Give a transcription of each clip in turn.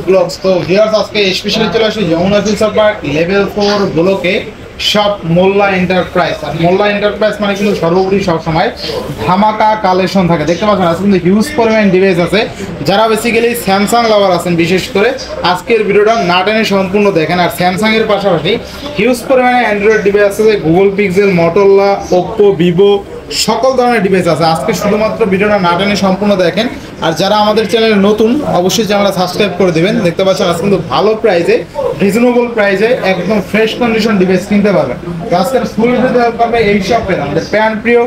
Blogs তো viewers আজকে specially চলে আসি যমুনা ফিউচার পার্ক লেভেল 4 ব্লকে সব মোল্লা এন্টারপ্রাইজ। আর মোল্লা এন্টারপ্রাইজ মানে কিন্তু সর্বোপরি সবসময় ধামাকা কালেকশন থাকে। দেখতে পাচ্ছেন আজকে কিন্তু হিউজ পরিমাণ ডিভাইস আছে। যারা বেসিক্যালি স্যামসাং লাভার আছেন বিশেষ করে আজকের ভিডিওটা না টেনে সম্পূর্ণ দেখেন। আর স্যামসাং এর পাশাপাশি হিউজ পরিমাণে অ্যান্ড্রয়েড ডিভাইস আছে, Google pixel, Motorola, Oppo, Vivo সকল ধরনের ডিভাইস আছে। আজকে শুধুমাত্র ভিডিওটা না টেনে সম্পূর্ণ দেখেন। আর যারা আমাদের চ্যানেলে নতুন অবশ্যই চ্যানেলটা সাবস্ক্রাইব করে দেবেন। দেখতে পাচ্ছেন আজকে কিন্তু ভালো প্রাইসে, রিজনেবল প্রাইসে একদম ফ্রেশ কন্ডিশন ডিভাইস কিনতে পারবেন। তো আজকের ফুল ভিডিও হেল্প করবে এই শপের আমাদের প্যান প্রিয়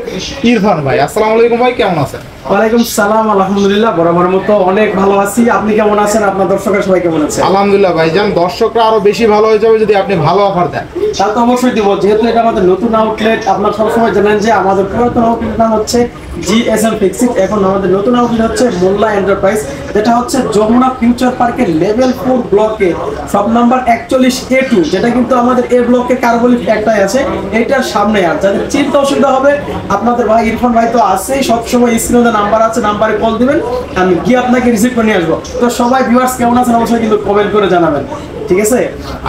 ইরফান ভাই। আসসালামু আলাইকুম ভাই, কেমন আছেন? ওয়ালাইকুম সালাম, আলহামদুলিল্লাহ বরাবর মতো অনেক ভালো আছি। আপনি কেমন আছেন? আপনার দর্শকরা সবাই কেমন আছে? আলহামদুলিল্লাহ ভাইজান, দর্শকরা আরো বেশি ভালো হয়ে যাবে যদি আপনি ভালো অফার দেন। তা তো অবশ্যই দিব, যেহেতু এটা আমাদের নতুন আউটলেট। আপনারা সবসময় জানেন যে আমাদের পুরাতন আউটলেটের নাম হচ্ছে জিএসএম ফিক্সিট। এখন আমাদের নতুন আউটলেট হচ্ছে মোল্লা এন্টারপ্রাইজ, যেটা হচ্ছে যমুনা ফিউচার পার্কের লেভেল 4 ব্লকে শপ নাম্বার 41A2, যেটা কিন্তু আমাদের এ ব্লকে কার্বলিক একটাই আছে, এটার সামনে। আর যাদের চিন্তা অসুবিধা হবে, আপনাদের ভাই ইরফান ভাই তো আছেই, সবসময় স্ক্রিনে নাম্বার আছে, নাম্বারে কল দিবেন, আমি গিয়ে আপনাকে রিসিভ করে নিয়ে আসবো। তো সবাই ভিউয়ার্স কেমন আছেন অবশ্যই কিন্তু কমেন্ট করে জানাবেন, ঠিক আছে?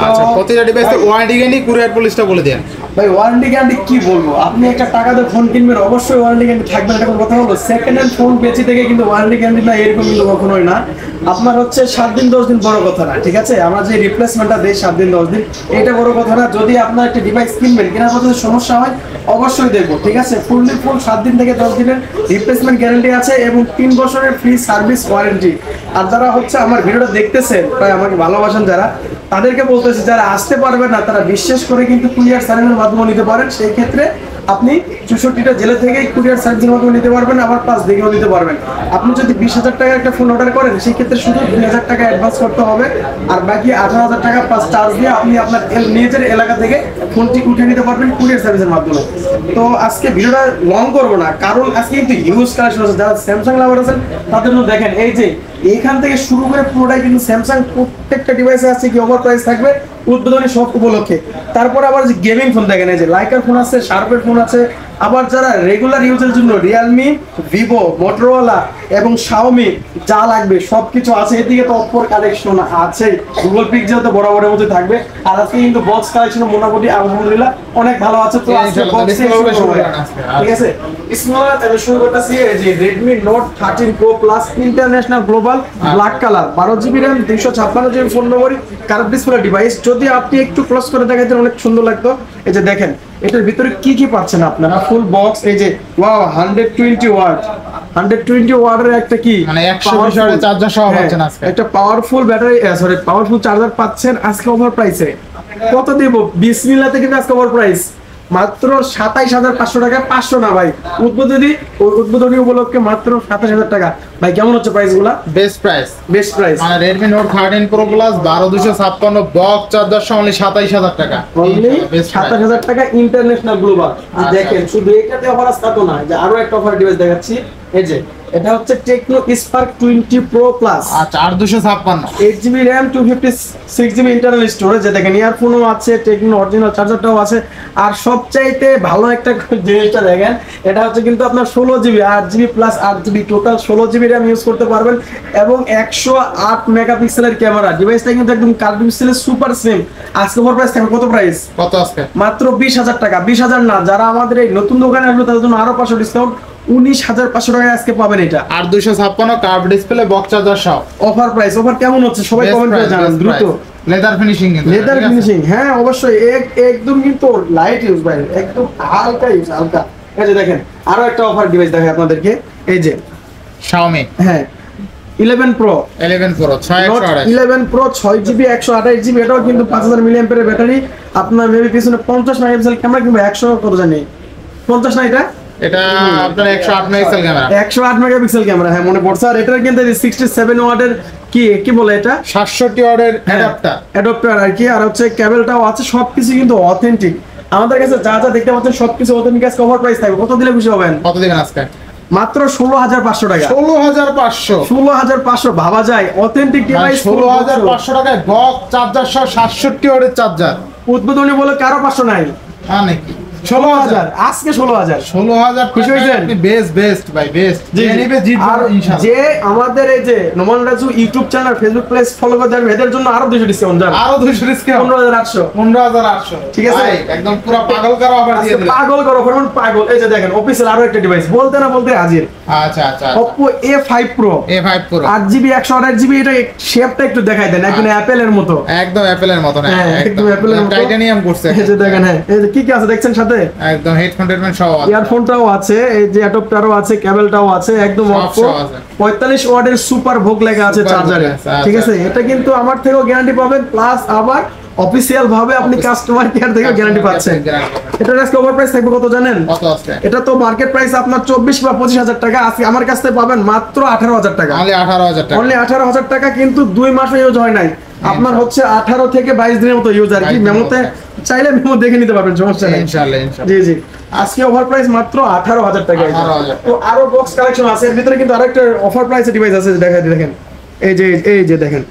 আচ্ছা, প্রতিটা ডিভাইসের ওয়ারেন্টি গ্যারান্টি কুরিয়ার পলিসটা বলে দেন ভাই। ওয়ারেন্টি গ্যারান্টি কি বলবো, আপনি একটা টাকা দিয়ে ফোন কিনবেন, অবশ্যই ওয়ারেন্টি গ্যারান্টি থাকবে। এটা কোনো কথা হলো? সেকেন্ড হ্যান্ড ফোন বেচি থেকে কিন্তু ওয়ারেন্টি গ্যারান্টি না, এরকম কিন্তু কখনোই না। আপনার হচ্ছে 7 দিন 10 দিন বড় কথা না, ঠিক আছে? আমরা যে রিপ্লেসমেন্টটা দেই 7 দিন 10 দিন, এটা বড় কথা না। যদি আপনার একটা ডিভাইস কিনবেন, কেনার পর যদি সমস্যা হয় অবশ্যই দেখবো, ঠিক আছে? ফুল 7 দিন থেকে 10 দিনের রিপ্লেসমেন্ট গ্যারান্টি আছে এবং 3 বছরের ফ্রি সার্ভিস ওয়ারেন্টি। আর যারা হচ্ছে আমার ভিডিওটা দেখতেছেন, প্রায় আমাকে ভালোবাসেন যারা, তাদেরকে বলতেছি যারা আসতে পারবেন না তারা বিশেষ করে কিন্তু কুরিয়ার সার্ভিসের মাধ্যমে নিতে পারেন। সেই ক্ষেত্রে আপনি 64টা জেলা থেকেই কুরিয়ার সার্ভিসের মাধ্যমে নিতে পারবেন, আবার পাঁচ দিকেও নিতে পারবেন। আপনি যদি 20,000 টাকার একটা ফোন অর্ডার করেন, সেই ক্ষেত্রে শুধু 2,000 টাকা অ্যাডভান্স করতে হবে, আর বাকি 18,000 টাকা প্লাস চার্জ দিয়ে আপনি আপনার নিজের এলাকা থেকে ফোনটি উঠে নিতে পারবেন কুরিয়ার সার্ভিসের মাধ্যমে। তো আজকে ভিডিওটা লং করবো না, কারণ আজকে কিন্তু ইউজ কালেকশন আছে। যারা স্যামসাং লাভার আছেন তাদের জন্য দেখেন, এই যে এইখান থেকে শুরু করে পুরোটাই কিন্তু স্যামসাং, প্রত্যেকটা ডিভাইসে আছে কি অফার প্রাইস থাকবে উদ্বোধনী সব উপলক্ষে। তারপর আবার যে গেমিং ফোন দেখেন, এই যে লাইকার ফোন আছে, শার্পের ফোন আছে, আবার যারা রেগুলার ইউজের জন্য রিয়েলমি, ভিভো, মোটরোলা এবং শাওমি যা লাগবে সবকিছু আছে। এদিকে তো অপর কালেকশন আছে, গুগল পিক্সেল তো বরাবরের মধ্যে থাকবে। আর আজকে কিন্তু বক্স কালেকশন মোটামুটি আলহামদুলিল্লাহ অনেক ভালো আছে। তো আজকে বক্স ঠিক আছে, স্মল আমি শুরু করতেছি। এই যে Redmi Note 13 Pro Plus international global black colour, 12GB RAM, 256GB phone memory, curve display device. যদি আপনি একটু ক্লোজ করে দেখাতেন অনেক সুন্দর লাগতো। এই যে দেখেন এটার ভিতরে কি কি পাচ্ছেন আপনারা, ফুল বক্স। এই যে ওয়াও, 120 ওয়াট, 120 ওয়াটের একটা কি মানে 120 ওয়াটের চার্জার সহ পাচ্ছেন আজকে। একটা powerful battery, sorry powerful charger পাচ্ছেন আজকে অফার প্রাইসে। কত দেব? বিসমিল্লাহ থেকে আজকে অফার প্রাইস মাত্র 27,500 টাকা। 500 না ভাই, উদ্বোধনী উপলক্ষে মাত্র 27,000 টাকা। ভাই কেমন হচ্ছে প্রাইস গুলা? Best price, best price. মানে Redmi Note 13 Pro Plus 12256 box charger সহ only 27,000 টাকা। অনলি 27,000 টাকা ইন্টারন্যাশনাল গ্লোবাল। দেখেন শুধু এটাতে অফার আছে তা তো না, যে আরো একটা অফার ডিভাইস দেখাচ্ছি। এই যে এটা হচ্ছে টেকনো স্পার্ক 20 Pro Plus। আচ্ছা, 8256, 8GB RAM, 256GB internal storage. দেখেন ইয়ারফোনও আছে, টেকনো অরিজিনাল চার্জারটাও আছে। আর সবচাইতে ভালো একটা জিনিসটা দেখেন, এটা হচ্ছে কিন্তু আপনার 16GB, 8GB plus 8GB, total 16GB RAM use করতে পারবেন এবং 108 মেগাপিক্সেলের ক্যামেরা। ডিভাইসটা কিন্তু একদম কার্ভ ডিসপ্লে সুপার স্লিম। আজকে অফার প্রাইস থাকবে কত? প্রাইস কত আজকে? মাত্র 20,000 টাকা। 20,000 না, যারা আমাদের এই নতুন দোকানে আসবে তাদের জন্য আরো 500 ডিসকাউন্ট, 19,500 টাকায় আজকে পাবেন এটা। 8256 কার্ভ ডিসপ্লে বক্স চার্জার সহ অফার প্রাইস। অফার কেমন হচ্ছে সবাই কমেন্ট করে জানান দ্রুত। লেদার ফিনিশিং, লেদার ফিনিশিং, হ্যাঁ অবশ্যই একদম কিন্তু লাইট ইউজ ভাই, একদম হালকা ইউজ, হালকা। এই যে দেখেন আরো একটা অফার ডিভাইস দেখাই আপনাদেরকে। এই যে Xiaomi, হ্যাঁ 11 Pro 11 Pro 6GB 128GB, এটাও কিন্তু 5000 মিলিঅ্যাম্পিয়ারের ব্যাটারি। আপনার মেবি পিছনে 50 মেগাপিক্সেল ক্যামেরা, কিংবা 100 কত জানি 50 না, এটা আপনার 108 মেগাপিক্সেল ক্যামেরা, 108 মেগাপিক্সেল ক্যামেরা, হ্যাঁ মনে পড়ছে। আর এটার কিন্তু 67 ওয়াটের কি বলে এটা, 67 ওয়াটের অ্যাডাপ্টার আর কি। আর হচ্ছে কেবলটাও আছে, সবকিছু কিন্তু অথেন্টিক। আমাদের কাছে যা যা দেখতে পাচ্ছেন সবকিছু অথেন্টিক। আজকে অফার প্রাইস থাকবে, কত দিলে খুশি হবেন? কত দিবেন আজকে? মাত্র 16,500 টাকা। 16,500 ভাবা যায়, অথেন্টিক ডিভাইস 16,500 টাকায় বক্স চার্জার সহ 67 ওয়াটের চার্জার। উদ্বোধনী বলে কারো 500 নাই, হ্যাঁ নাকি? 16,000 আজকে 16,000 16,000 খুশি হয়েছেন? বেস্ট ভাই বেস্ট জি, যে জি। নেবে জিতবে আর ইনশাআল্লাহ। যে আমাদের এই যে Noman Raju YouTube channel Facebook page follow করে দেবেন এদের জন্য আরো 200 ডিসকাউন্ট জান আরো 200 ডিসকাউন্ট 15,800 15,800 ঠিক আছে? ভাই, একদম পুরো পাগল করা অফার দিয়ে আজকে দিলেন। পাগল করো ফরমান পাগল এই যে দেখেন অফিসিয়াল আরো একটা ডিভাইস বলতে না বলতে হাজির আচ্ছা আচ্ছা Oppo A5 Pro A5 Pro 8GB 128GB এটা শেপটা একটু দেখাই দেন একদম অ্যাপেলের মতো একদম অ্যাপেলের মতো না, হ্যাঁ, একদম অ্যাপেলের মতো। টাইটানিয়াম করছে এই যে দেখেন হ্যাঁ এই যে কি কি আছে দেখছেন সাথে একদম হেডফোন টেডফোন সব আছে। ইয়ারফোনটাও আছে এই যে অ্যাডাপ্টারও আছে কেবলটাও আছে একদম সব Oppo আছে। 45 ওয়াটের সুপার ভোগ লেখা আছে Super চার্জারে ভোগ আছে, ঠিক আচ্ছা। আছে এটা কিন্তু আমার থেকেও গ্যারান্টি পাবেন প্লাস আবার অফিসিয়াল ভাবে আপনি কাস্টমার কেয়ার থেকে গ্যারান্টি পাচ্ছেন এটার আজকে ওভার প্রাইস থাকবে কত জানেন কত আছে? এটা তো মার্কেট প্রাইস আপনার 24 বা 25,000 টাকা আজকে আমার কাছ থেকে পাবেন মাত্র 18,000 টাকা অনলি 18,000 টাকা। অনলি 18,000 টাকা কিন্তু 2 মাসও ইউজ হয় নাই আপনার হচ্ছে 18 থেকে 22 দিনের মতো ইউজ আর কি 22 দিনের মেমোতে মতো। চাইলে মেমো দেখে নিতে পারবেন সমস্যা নেই ইনশাআল্লাহ ইনশাআল্লাহ। জি জি আজকে ওভার প্রাইস মাত্র 18,000 টাকা 18,000 তো আরো বক্স কালেকশন আছে এর ভিতরে কিন্তু আরেকটা অফার প্রাইসে ডিভাইস আছে দেখেন এই যে দেখেন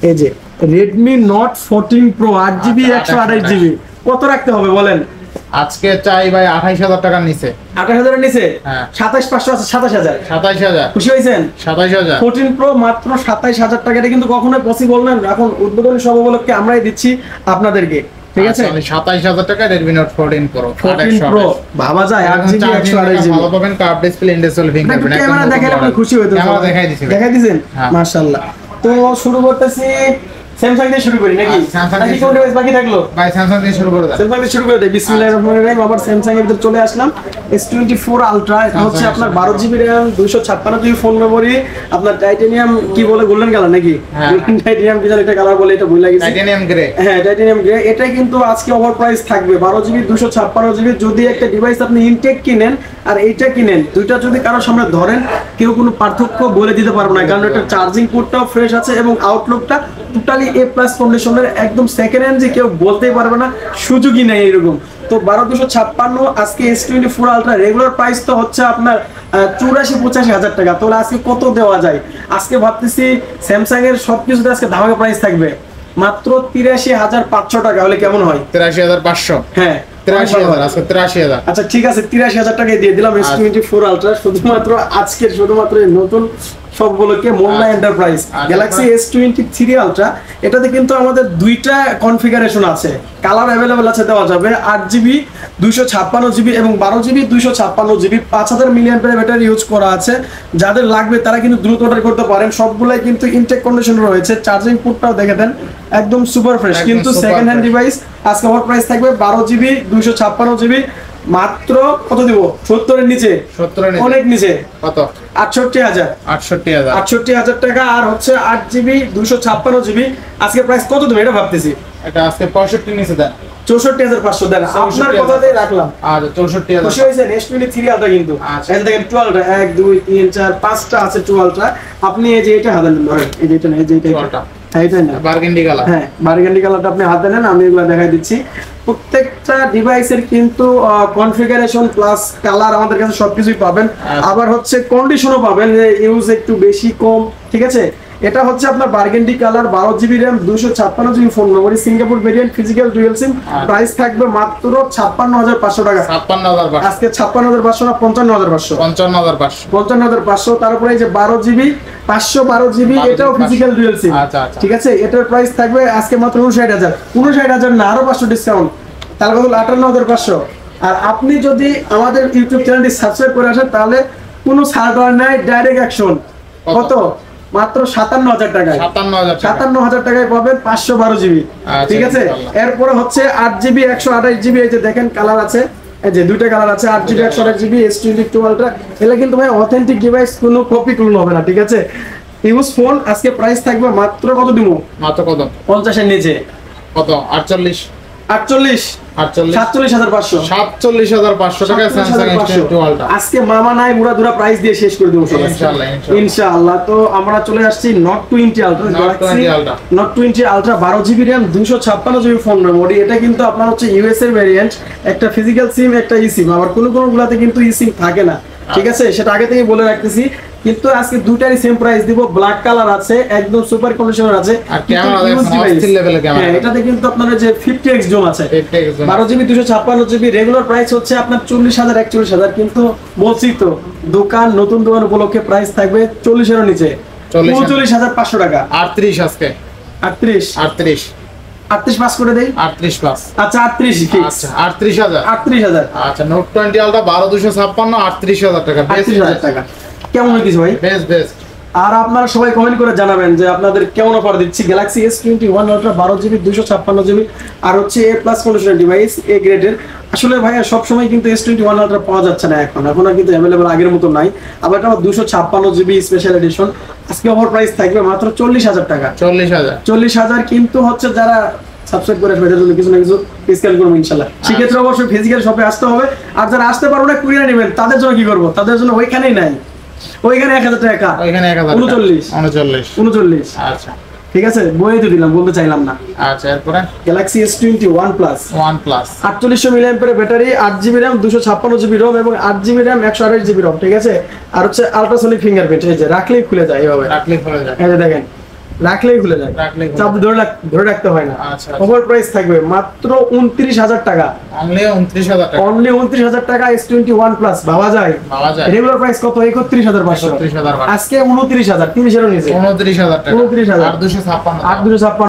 এই যে Redmi Note 14 Pro 8GB আচ্ছা, 128GB কত রাখতে হবে বলেন আজকে চাই ভাই 28,000 টাকার নিচে। 28,000 এর নিচে হ্যাঁ। 27,500 আছে 27,000 27,000 খুশি হয়েছেন 27,000 14 Pro মাত্র 27,000 টাকা এটা কিন্তু কখনোই পসিবল না এখন উদ্বোধনী সব উপলক্ষে আমরাই দিচ্ছি আপনাদেরকে ঠিক আছে 27,000 টাকা Redmi Note 14 Pro 14 Pro ভাবা যায় 8GB 128GB ভালো পাবেন, কার্ভ ডিসপ্লে ইন্ডিসেল ফিঙ্গারপ্রিন্ট ক্যামেরা দেখালে আপনি খুশি হইতো ক্যামেরা দেখাই দিছি ভাই। দেখাই দিবেন হ্যাঁ। মাশাআল্লাহ তো শুরু করতেছি স্যামসাং দিয়ে শুরু করি নাকি Samsung নাকি দিয়ে কোন ডিভাইস বাকি থাকলো ভাই স্যামসাং দিয়ে শুরু করে দেন। স্যামসাং দিয়ে শুরু করে দেই বিসমিল্লাহির রহমানির রহিম আবার স্যামসাং এর ভিতর চলে আসলাম S24 আলট্রা এটা হচ্ছে আপনার 12GB RAM 256GB phone memory আপনার টাইটানিয়াম কি বলে গোল্ডেন কালার নাকি হ্যাঁ। টাইটানিয়াম কি জানি একটা কালার বলে এটা ভুল লাগিছে টাইটানিয়াম গ্রে হ্যাঁ টাইটানিয়াম গ্রে এটা কিন্তু আজকে ওভার প্রাইস থাকবে 12GB 256GB যদি একটা ডিভাইস আপনি ইনটেক কিনেন আর এইটা কিনেন দুইটা যদি কারো সামনে ধরেন কেউ কোনো পার্থক্য বলে দিতে পারবে না কারণ এটা চার্জিং পোর্টটাও ফ্রেশ আছে এবং আউটলুকটা টোটালি এ প্লাস কন্ডিশনের একদম সেকেন্ড হ্যান্ড যে কেউ বলতেই পারবে না সুযোগই নাই এরকম তো 12,256 আজকে S24 আলট্রা রেগুলার প্রাইস তো হচ্ছে আপনার 84-85,000 টাকা তাহলে আজকে কত দেওয়া যায় আজকে ভাবতেছি স্যামসাং এর সবকিছুতে আজকে ধামাকা প্রাইস থাকবে মাত্র 83,500 টাকা হলে কেমন হয় 83,500 হ্যাঁ 83,000 আজকে 83,000 আচ্ছা ঠিক আছে 83,000 টাকায় দিয়ে দিলাম S24 আলট্রা শুধুমাত্র আজকের শুধুমাত্র এই নতুন সবগুলোকে মোল্লা এন্টারপ্রাইজ গ্যালাক্সি S23 আলট্রা এটাতে কিন্তু আমাদের দুইটা কনফিগারেশন আছে কালার অ্যাভেলেবল আছে দেওয়া যাবে 8GB 256GB এবং 12GB 256GB 5000 milliampere battery use করা আছে যাদের লাগবে তারা কিন্তু দ্রুত অর্ডার করতে পারেন সবগুলাই কিন্তু ইনটেক কন্ডিশন রয়েছে চার্জিং পোর্টটাও দেখে দেন একদম সুপার ফ্রেশ একদম কিন্তু super second hand fresh। Device আজকে আমার প্রাইস থাকবে 12GB 256GB মাত্র কত দিব 70 এর নিচে 70 এর নিচে। অনেক নিচে কত 68,000 68,000 68,000 টাকা আর হচ্ছে 8GB 256GB আজকে প্রাইস কত দেব এটা ভাবতেছি এটা আজকে 65 নিচে দেন 64,500 দেন আপনার 64,000 কথাতেই রাখলাম আর 64,000 খুশি হয়েছেন S23 আলট্রা কিন্তু আচ্ছা। এই দেখেন 12টা 1 2 3 4 5টা আছে 12টা আপনি এই যে এটা হাতে নেন ধরেন এই যে এটা না এই যে এটা 12টা। হ্যাঁ এটা না বার্গেন্ডি কালার হ্যাঁ বারগান্ডি কালারটা আপনি হাতে নেন আমি এগুলো দেখাই দিচ্ছি প্রত্যেকটা ডিভাইসের কিন্তু কনফিগারেশন প্লাস কালার আমাদের কাছে সবকিছুই পাবেন আবার হচ্ছে কন্ডিশনও পাবেন যে ইউজ একটু বেশি কম ঠিক আছে এটা হচ্ছে আপনার burgundy colour 12GB RAM 256GB phone memory Singapore variant physical dual SIM price থাকবে মাত্র 56,500 টাকা 56,500 আজকে 56,500 না 55,500 55,500 55,500 তারপরে এই যে 12GB 512GB এটাও ফিজিক্যাল ডুয়াল সিম আচ্ছা, আচ্ছা। ঠিক আছে এটার প্রাইস থাকবে আজকে মাত্র 59,000 59,000 না আরো 500 ডিসকাউন্ট তাহলে কত 58,500 আর আপনি যদি আমাদের ইউটিউব চ্যানেলটি সাবস্ক্রাইব করে আসেন তাহলে কোনো ছাড় দেওয়ার নাই ডাইরেক্ট অ্যাকশন কত মাত্র 57,000 টাকায় 57,000 টাকা 57,000 টাকায় পাবেন 512GB আচ্ছা, ঠিক আছে ইনশাআল্লাহ। এরপরে হচ্ছে 8GB 128GB এই যে দেখেন কালার আছে এই যে দুইটা কালার আছে 8GB 128GB S22 আলট্রা এগুলা কিন্তু ভাই অথেন্টিক ডিভাইস কোনো কপি ক্লোন হবে না ঠিক আছে ইউজ ফোন আজকে প্রাইস থাকবে মাত্র কত দিমু মাত্র কত 50 এর নিচে কত 48 48 47,500 47,500 টাকা স্যামসাং S22 আলট্রা আজকে মামা নাই মুড়া দুরা প্রাইস দিয়ে শেষ করে দেবো সব ইনশাআল্লাহ, ইনশাআল্লাহ তো আমরা চলে আসছি Note 20 ultra Note 20 Ultra। Note 20 ultra 12GB RAM 256GB phone memory এটা কিন্তু আপনার হচ্ছে ইউএস এর ভেরিয়েন্ট একটা ফিজিক্যাল সিম একটা ই সিম আবার কোন গুলাতে কিন্তু ই সিম থাকে না ঠিক আছে সেটা আগে থেকে বলে রাখতেছি কিন্তু আজকে দুটারই সেম প্রাইস দিব। ব্ল্যাক কালার আছে, একদম সুপার কন্ডিশনার আছে, আর ক্যামেরা দেখেন অস্থির লেভেলের ক্যামেরা। হ্যাঁ, এটাতে কিন্তু আপনার যে 50x জুম আছে, 12GB 256GB। রেগুলার প্রাইস হচ্ছে আপনার 40,000 41,000, কিন্তু বলছি তো দোকান নতুন দোকান উপলক্ষে প্রাইস থাকবে 40 এর নিচে, 39,500 টাকা। 38 আজকে 38 38 38 পাস করে দেই। 38 প্লাস। আচ্ছা 38 ফিক্স। আচ্ছা 38,000। 38,000। আচ্ছা নোট 20 আলট্রা 12256 38,000 টাকা। 38,000 টাকা। কেমন হইছে ভাই? বেস্ট। আর আপনারা সবাই কমেন্ট করে জানাবেন যে আপনাদের কেমন অফার দিচ্ছি। Galaxy S21 ultra 12GB 256GB আর হচ্ছে A+ কন্ডিশনার ডিভাইস, A গ্রেডের। আসলে ভাইয়া সব সময় কিন্তু S21 আলট্রা পাওয়া যাচ্ছে না এখন আর কিন্তু अवेलेबल আগের মতো নাই। আবার এটা 256GB স্পেশাল এডিশন। আজকে অফার প্রাইস থাকবে মাত্র 40,000 টাকা। 40,000 কিন্তু হচ্ছে যারা সাবস্ক্রাইব করে ফেলে জন্য কিছু না কিছু ডিসকাউন্ট করব ইনশাআল্লাহ। সেক্ষেত্রে অবশ্যই ফিজিক্যাল শপে আসতে হবে। আর যারা আসতে পারবে না কুরিয়ার নেবেন, তাদের জন্য কি করব? তাদের জন্য ওইখানেই নাই, ওইখানে 1000 টাকা, ওইখানে 1000 39। আচ্ছা ঠিক আছে, বইয়ে তো দিলাম, বলতে চাইলাম না। আচ্ছা এরপরে Galaxy S21 plus 4800 milliampere battery, 8GB RAM 256GB ROM এবং 8GB RAM 128GB ROM। ঠিক আছে, আর হচ্ছে আল্ট্রাসনিক ফিঙ্গারপ্রিন্ট। এই যে রাখলেই খুলে যায়, এইভাবে এই যে দেখেন রাখলেই খুলে যায়, চাপ ধরে রাখতে হয় না। ওভার প্রাইস থাকবে মাত্র 29,000 টাকা। অনলি 29,000 টাকা S21 প্লাস। ভাবা যায়? রেগুলার প্রাইস কত? 31,500। আজকে 29,000, 30 এর নিচে 29,000 টাকা। 29,000 আর 256